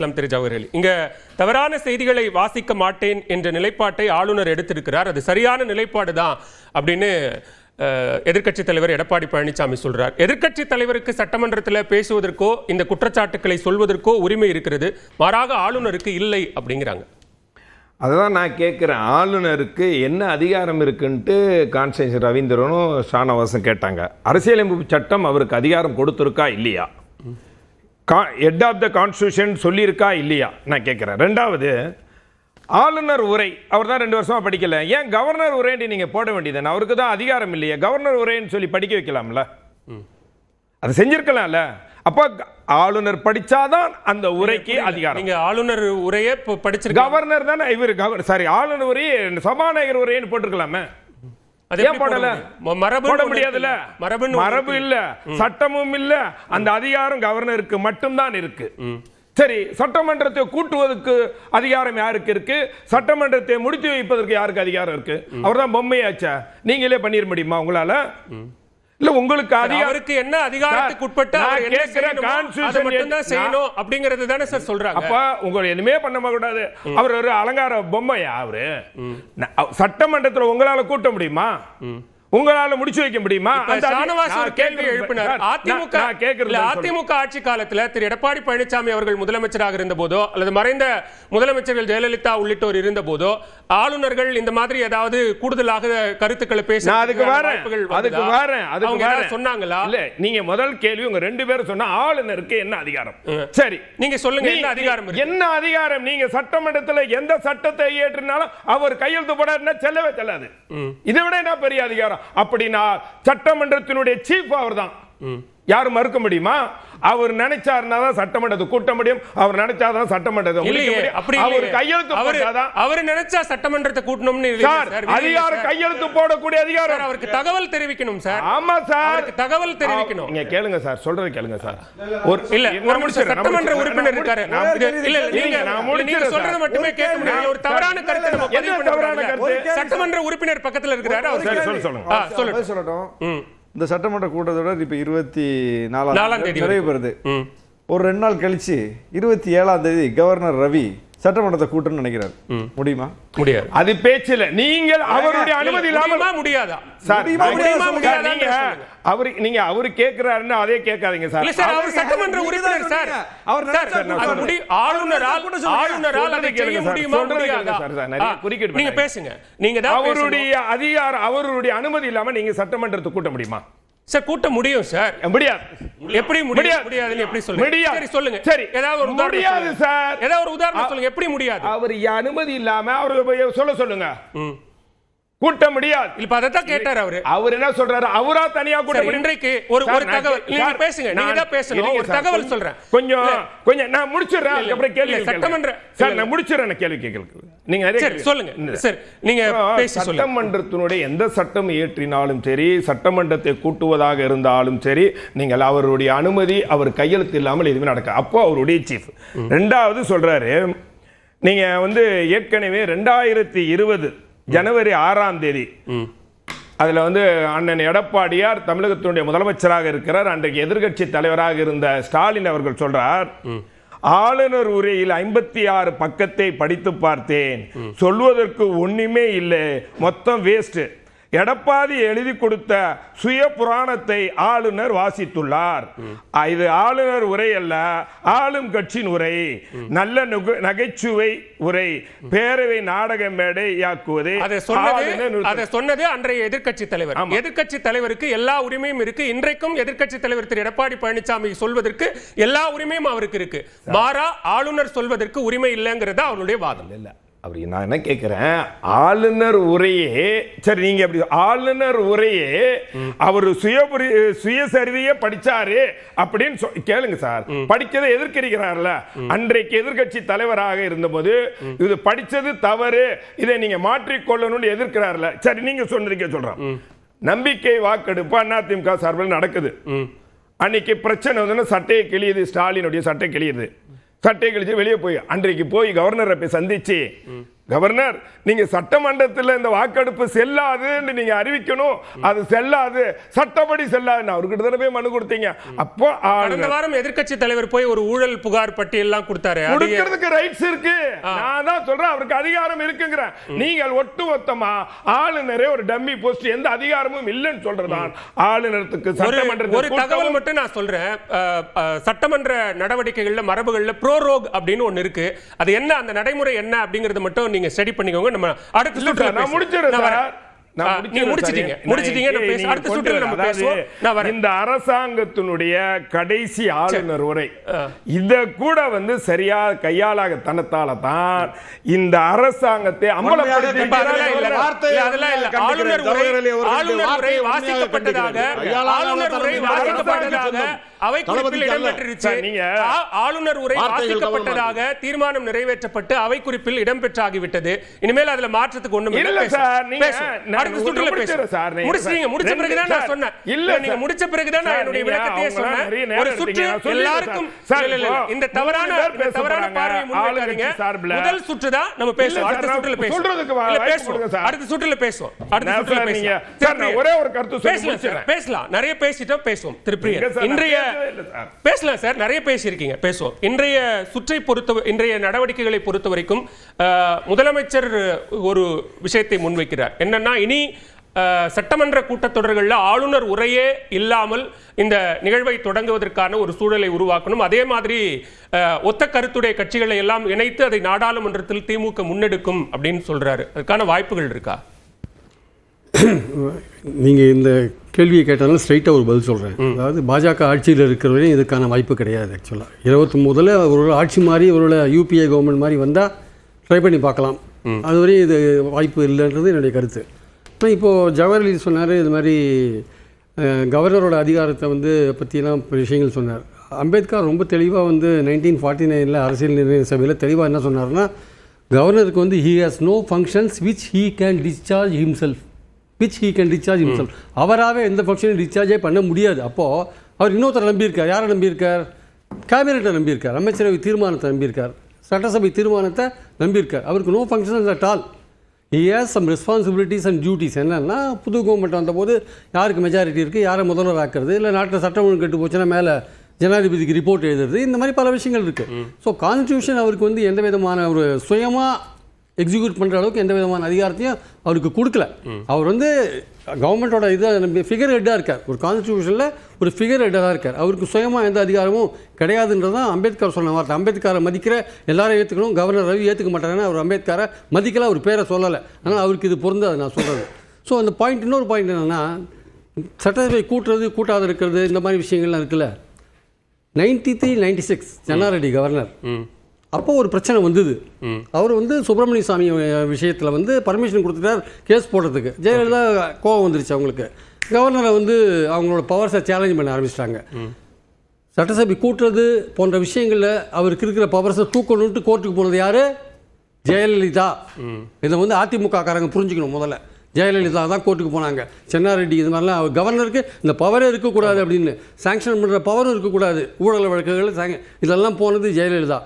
திரு ஜவஹர் இங்க தவறான செய்திகளை வாசிக்க மாட்டேன் என்ற நிலைப்பாட்டை ஆளுநர் எடுத்திருக்கிறார். அது சரியான நிலைப்பாடு தான் அப்படின்னு எதிர்க்கட்சி தலைவர் எடப்பாடி பழனிசாமி சொல்றார். எதிர்க்கட்சி தலைவருக்கு சட்டமன்றத்தில் பேசுவதற்கோ இந்த குற்றச்சாட்டுக்களை சொல்வதற்கோ உரிமை இருக்கிறது, மாறாக ஆளுநருக்கு இல்லை அப்படிங்கிறாங்க. அதுதான் நான் கேட்குறேன், ஆளுநருக்கு என்ன அதிகாரம் இருக்குன்ட்டு கான்ஸ்டன்ஸ் ரவீந்திரனும் ஷானவாசும் கேட்டாங்க. அரசியலமைப்பு சட்டம் அவருக்கு அதிகாரம் கொடுத்துருக்கா இல்லையா, ஹெட் ஆஃப் த கான்ஸ்டியூஷன் சொல்லியிருக்கா இல்லையா நான் கேட்குறேன். ரெண்டாவது, ஆளுநர் உரை அவர் தான் 2 வருஷமாக படிக்கல, ஏன் கவர்னர் உரைன்னு நீங்கள் போட வேண்டியதுன்னு? அவருக்கு தான் அதிகாரம் இல்லையா, கவர்னர் உரைன்னு சொல்லி படிக்க வைக்கலாம்ல, அதை செஞ்சிருக்கலாம்ல. அப்போ ஆளுநர் படிச்சாதான் அந்த உரைக்கு அதிகாரம். நீங்க ஆளுநர் உரையை படிச்சிருக்க, கவர்னர் தானே இவர், சாரி ஆளுநர் உரையை சபாநாயகர் உரைன்னு போட்டிருக்கலாமே, மரபு இல்ல, சட்டமும் இல்ல, அந்த அதிகாரம் கவர்னருக்கு மட்டும்தான் இருக்கு. சரி, சட்டமன்றத்தை கூட்டுவதற்கு அதிகாரம் யாருக்கு இருக்கு, சட்டமன்றத்தை முடித்து வைப்பதற்கு யாருக்கு அதிகாரம் இருக்கு? அவர் தான் பொம்மையாச்சா, நீங்களே பண்ணிட முடியுமா உங்களால? இல்ல உங்களுக்கு அவருக்கு என்ன அதிகாரத்துக்கு உட்பட்டு செய்யணும் அப்படிங்கறது தானே சார் சொல்றாங்க. அப்ப உங்களை எதுவுமே பண்ண கூடாது, அவர் ஒரு அலங்கார பொம்மையா அவரு? சட்டமன்றத்தில் உங்களால கூட்ட முடியுமா, உங்களால முடிச்சு வைக்க முடியுமா? கேள்வி எழுப்பினார். அதிமுக ஆட்சி காலத்தில் திரு எடப்பாடி பழனிசாமி அவர்கள் முதலமைச்சராக இருந்த போதோ அல்லது மறைந்த முதலமைச்சர்கள் ஜெயலலிதா உள்ளிட்டோர் இருந்த போதோ ஆளுநர்கள் இந்த மாதிரி ஏதாவது கூடுதலாக கருத்துக்களை பேச சொன்னாங்களா? இல்ல, நீங்க முதல் கேள்வி உங்க 2 பேரும் சொன்னா ஆளுநருக்கு என்ன அதிகாரம்? சரி, நீங்க சொல்லுங்க, என்ன அதிகாரம்? என்ன அதிகாரம்? நீங்க சட்டமன்றத்தில் எந்த சட்டத்தை ஏற்றினாலும் அவர் கையெழுத்து போடாருன்னா செல்லவே செல்லாது. இதை விட என்ன பெரிய அதிகாரம்? அப்படின்னா சட்டமன்றத்தினுடைய சீஃப் அவர் தான், யாரும் மறுக்க முடியுமா? அவர் நினைச்சாருன்னா தான் சட்டமன்றத்தை கூட்ட முடியும், அவர் நினைச்சாதான் சட்டமன்றத்தை முடிக்க முடியும். அவர் கையெழுத்து போட்டாதான், அவர் நினைச்சா சட்டமன்றத்தை கூட்டணும்னு அதிகாரம், கையெழுத்து போடக்கூடிய அதிகாரம் அவருக்கு தகவல் தெரிவிக்கணும் சார். ஆமா சார், தகவல் தெரிவிக்கணும். நீங்க கேளுங்க சார், சொல்றது கேளுங்க சார். சட்டமன்ற உறுப்பினர் இருக்காரு, நீங்க சொல்றது மட்டுமே கேட்க முடியாது. ஒரு தவறான கருத்தை நம்ம பதிவு பண்ண, சட்டமன்ற உறுப்பினர் பக்கத்துல இருக்கிறாரு, அவர் சொல்லட்டும். இந்த சட்டமன்ற கூட்டத்தொடர் இப்ப 24ஆம் தேதி நிறைவு பெறுது. ஒரு 2 நாள் கழிச்சு 27ஆம் தேதி கவர்னர் ரவி சட்டமன்றத்தை கூட்டணும்னு நினைக்கிறார். முடியுமா? முடியாது. அது பேச்சில நீங்கள் அவருடைய அனுமதி இல்லாம முடியாதா சார்? நீங்க அவரு கேட்கிறாருன்னு அதே கேட்காதீங்க சார். இல்ல சார், அவர் சட்டமன்ற உறுப்பினர் சார். ஆளுநரால் அதை செய்ய முடியுமா முடியாதா? நீங்க பேசுங்க. நீங்க தான் அவருடைய அதிகாரம், அவருடைய அனுமதி இல்லாம நீங்க சட்டமன்றத்தை கூட்ட முடியுமா சார்? கூட்ட முடியும் சார். முடியாது. எப்படி முடியாதுன்னு எப்படி சொல்லுங்க? சரி சொல்லுங்க. சரி, ஏதாவது ஒரு முடியாது சார், ஏதாவது ஒரு உதாரணம் சொல்லுங்க. எப்படி முடியாது? அவர் அனுமதி இல்லாம அவர் சொல்லுங்க, கூட்ட முடியாது. இப்ப அதத்தான் கேட்டார் அவரு. அவர் என்ன சொல்றாரு? அவரா தனியா கூட்ட முடியும். இன்றைக்கு ஒரு தகவல், நீங்க பேசுங்க, நீங்க தான் பேசணும். ஒரு தகவல் சொல்றேன், கொஞ்சம் நான் முடிச்சிடுறேன், அதுக்கு அப்புறம் கேள்வி சட்டமன்ற சார் நான் முடிச்சிடுறேன், கேள்வி கேட்க நீங்க சொல்லுங்க சார். நீங்க பேசி சொல்லுங்க. சட்டமன்றத்தினுடைய எந்த சட்டம் இயற்றினாலும் சரி, சட்டமன்றத்தை கூட்டுவதாக இருந்தாலும் சரி, நீங்கள் அவருடைய அனுமதி, அவர் கையெழுத்து இல்லாமல் எதுவுமே நடக்க. அப்போ அவருடைய சீஃப். ரெண்டாவது சொல்றாரு, நீங்க ஏற்கனவே 2020 ஜனவரி 6ஆம் தேதி அதுல அண்ணன் எடப்பாடியார் தமிழகத்தினுடைய முதலமைச்சராக இருக்கிறார். அன்றைக்கு எதிர்கட்சி தலைவராக இருந்த ஸ்டாலின் அவர்கள் சொல்றார், ஆளுநர் உரையில் 56 பக்கத்தை படித்து பார்த்தேன், சொல்வதற்கு ஒண்ணுமே இல்லை, மொத்தம் வேஸ்ட். எடப்பாடி எழுதி கொடுத்த சுய புராணத்தை ஆளுநர் வாசித்துள்ளார். இது ஆளுநர் உரை அல்ல, ஆளும் கட்சியின் உரை, நல்ல நகைச்சுவை உரை, பேரவை நாடக மேடை யாக்குவதே. அதை சொன்னது அன்றைய எதிர்க்கட்சி தலைவர். எதிர்க்கட்சி தலைவருக்கு எல்லா உரிமையும் இருக்கு. இன்றைக்கும் எதிர்க்கட்சி தலைவர் திரு எடப்பாடி பழனிசாமி சொல்வதற்கு எல்லா உரிமையும் அவருக்கு இருக்கு. மாறா ஆளுநர் சொல்வதற்கு உரிமை இல்லைங்கிறதா அவருடைய வாதம். இல்ல, அப்படி நான் என்ன கேட்கிறேன், ஆளுநர் உரையே சரி, நீங்க அப்படி ஆளுநர் உரையே அவர் சுயசரிதையே படிச்சாரு அப்படின்னு கேளுங்க சார். படிச்சதை எதிர்க்கிறார்ல, அன்றைக்கு எதிர்கட்சி தலைவராக இருந்தபோது இது படிச்சது தவறு, இதை நீங்க மாற்றிக்கொள்ளணும்னு எதிர்க்கிறார்ல. சரி, நீங்க சொன்னதுக்கே சொல்றேன், நம்பிக்கை வாக்கெடுப்பு அதிமுக சார்பில் நடக்குது. அன்னைக்கு பிரச்சனை சட்டையை கிழியுது, ஸ்டாலினுடைய சட்டை கிழியுது. சட்டை கழிச்சு வெளியே போய் அன்றைக்கு போய் கவர்னரை போய் சந்திச்சு கவர்னர் நீங்க சட்டமன்றத்தில் இந்த வாக்கெடுப்பு செல்லாதுன்னு நீங்க அறிவிக்கணும். அது செல்லாது, சட்டப்படி செல்லாதுன்னு அவர்கிட்ட தானே போய் மனு கொடுத்தீங்க. அப்போ கடந்த வாரம் எதிர்க்கட்சி தலைவர் போய் ஒரு ஊழல் புகார் பட்டியல் எல்லாம் கொடுத்தாரு. கொடுக்கிறதுக்கு ரைட்ஸ் இருக்கு. நான் தான் சொல்றேன் அவருக்கு அதிகாரம் இருக்குங்கிறேன். நீங்கள் ஒட்டுமொத்தமா ஆளுநரே ஒரு டம்மி போஸ்ட், எந்த அதிகாரமும் இல்லைன்னு சொல்றதான் ஆளுநருக்கு சட்டமன்றத்தில். ஒரு தகவல் மட்டும் நான் சொல்றேன். சட்டமன்ற நடவடிக்கைகள்ல மரபுகள்ல ப்ரோரோக் அப்படின்னு ஒன்னு இருக்கு. அது என்ன, அந்த நடைமுறை என்ன அப்படிங்கறது மட்டும் நீங்க ஸ்டடி பண்ணிக்கோங்க. நம்ம அடுத்த சுற்றுல நான் முடிச்சிடுறேன் சார். இந்த அரசாங்கத்தினுடைய கடைசி ஆளுநர் உரை இத கூட சரியா கையாளாக தனத்தால தான் இந்த அரசாங்கத்தை அமலப்படுத்தி அவை குறிப்பில் இடம்பெற்றிருச்சு. ஆளுநர் உரை வாசிக்கப்பட்டதாக தீர்மானம் நிறைவேற்றப்பட்டு அவை குறிப்பில் இடம்பெற்றாகிவிட்டது. இனிமேல் அதுல மாற்றத்துக்கு ஒண்ணும் இல்லை சார். அடுத்த சுற்றுல பேசுறேன். முடிச்ச பிறகுதான் நான் சொன்னேன். இல்ல நீங்க முடிச்ச பிறகுதான் நான் என்னுடைய விளக்கத்தையே சொன்னேன். ஒரு சுற்று எல்லாருக்கும் இந்த தவறான பார்வையை முன்வைக்காதீங்க. முதல் சுற்று தான் நம்ம பேசுவோம். அடுத்த சுற்றுல பேசுவோம். அடுத்த சுற்றுல பேசுவோம். அடுத்த சுற்றுல பேசுவோம். ஒரே ஒரு கருத்து பேசலாம். நிறைய பேசிட்டோம், பேசுவோம். திருப்பிரிய இன்றைய பேசலாம் சார். நிறைய பேசியிருக்கீங்க, பேசுவோம். இன்றைய சுற்றை பொறுத்த, இன்றைய நடவடிக்கைகளை பொறுத்த வரைக்கும் முதலமைச்சர் ஒரு விஷயத்தை முன்வைக்கிறார். என்னன்னா, இனி சட்டமன்ற கூட்டத்தொடர்களில் ஆளுநர் உரையே இல்லாமல் இந்த நிகழ்வை தொடங்குவதற்கான ஒரு சூழலை உருவாக்கணும். அதே மாதிரி ஒத்த கருத்துடைய கட்சிகளை எல்லாம் இணைத்து அதை நாடாளுமன்றத்தில் திமுக முன்னெடுக்கும் அப்படின்னு சொல்றாரு. அதுக்கான வாய்ப்புகள் இருக்கா? நீங்கள் இந்த கேள்வியை கேட்டாலும் ஸ்ட்ரைட்டாக ஒரு பதில் சொல்கிறேன். அதாவது பாஜக ஆட்சியில் இருக்கிறவரையும் இதுக்கான வாய்ப்பு கிடையாது. ஆக்சுவலாக 29 ஒரு ஆட்சி மாதிரி ஒரு யூபிஏ கவர்மெண்ட் மாதிரி வந்தால் ட்ரை பண்ணி பார்க்கலாம். அதுவரையும் இது வாய்ப்பு இல்லைன்றது என்னுடைய கருத்து. ஆனால் இப்போது ஜவஹர்லி சொன்னார், இது மாதிரி கவர்னரோட அதிகாரத்தை பற்றிலாம் விஷயங்கள் சொன்னார். அம்பேத்கர் ரொம்ப தெளிவாக 1949 அரசியல் நிர்ணய சபையில் தெளிவாக என்ன சொன்னார்னா, கவர்னருக்கு he has no functions which he can discharge himself. அவராகவே எந்த ஃபங்க்ஷனையும் டிஸ்சார்ஜே பண்ண முடியாது. அப்போது அவர் இன்னொருத்தர் நம்பியிருக்கார். யாரை நம்பியிருக்கார்? கேபினெட்டை நம்பியிருக்கார், அமைச்சரவை தீர்மானத்தை நம்பியிருக்கார், சட்டசபை தீர்மானத்தை நம்பியிருக்கார். அவருக்கு no functions at all. He has some responsibilities and duties. என்னன்னா, புது கவர்மெண்ட் வந்தபோது யாருக்கு மெஜாரிட்டி இருக்குது, யாரை முதல்வர் ஆக்குறது, இல்லை நாட்டில் சட்டம் ஒழுங்கு கெட்டு போச்சுன்னா மேலே ஜனாதிபதிக்கு ரிப்போர்ட் எழுதுறது, இந்த மாதிரி பல விஷயங்கள் இருக்குது. ஸோ கான்ஸ்டியூஷன் அவருக்கு எந்த விதமான ஒரு சுயமாக எக்ஸிக்யூட் பண்ணுற அளவுக்கு எந்த விதமான அதிகாரத்தையும் அவருக்கு கொடுக்கல. அவர் கவர்மெண்ட்டோட இதை ஃபிகர் ஹெட்டாக இருக்கார். ஒரு கான்ஸ்டியூஷனில் ஒரு ஃபிகர் ஹெட்டாக இருக்கார். அவருக்கு சுயமாக எந்த அதிகாரமும் கிடையாதுன்றது தான் அம்பேத்கர் சொன்ன வார்த்தை. அம்பேத்கரை மதிக்கிற எல்லாரும் ஏற்றுக்கணும், கவர்னர் ரவி ஏற்றுக்க மாட்டாங்கன்னா அவர் அம்பேத்கரை மதிக்கல, அவர் பேரை சொல்லலை. ஆனால் அவருக்கு இது பொருந்தாது நான் சொல்கிறது. ஸோ அந்த பாயிண்ட், இன்னொரு பாயிண்ட் என்னென்னா, சட்டசபை கூட்டாது இருக்கிறது, இந்த மாதிரி விஷயங்கள்லாம் இருக்குல்ல. 93-96 சென்னாரெட்டி கவர்னர், அப்போ ஒரு பிரச்சனை வந்தது. அவர் சுப்பிரமணிய சாமி விஷயத்தில் பர்மிஷன் கொடுத்துட்டார் கேஸ் போடுறதுக்கு. ஜெயலலிதா கோவம் வந்துருச்சு அவங்களுக்கு. கவர்னரை அவங்களோட பவர்ஸை சேலஞ்ச் பண்ண ஆரம்பிச்சிட்டாங்க. சட்டசபை கூட்டுறது போன்ற விஷயங்களில் அவருக்கு இருக்கிற பவர்ஸை தூக்கணுன்ட்டு கோர்ட்டுக்கு போனது யார்? ஜெயலலிதா. இதை அதிமுக காரங்க புரிஞ்சுக்கணும். முதல்ல ஜெயலலிதா தான் கோர்ட்டுக்கு போனாங்க. சென்னாரெட்டி இது மாதிரிலாம் கவர்னருக்கு இந்த பவரே இருக்கக்கூடாது அப்படின்னு, சாங்ஷன் பண்ணுற பவரும் இருக்கக்கூடாது, ஊழல் வழக்குகள் இதெல்லாம் போனது ஜெயலலிதா.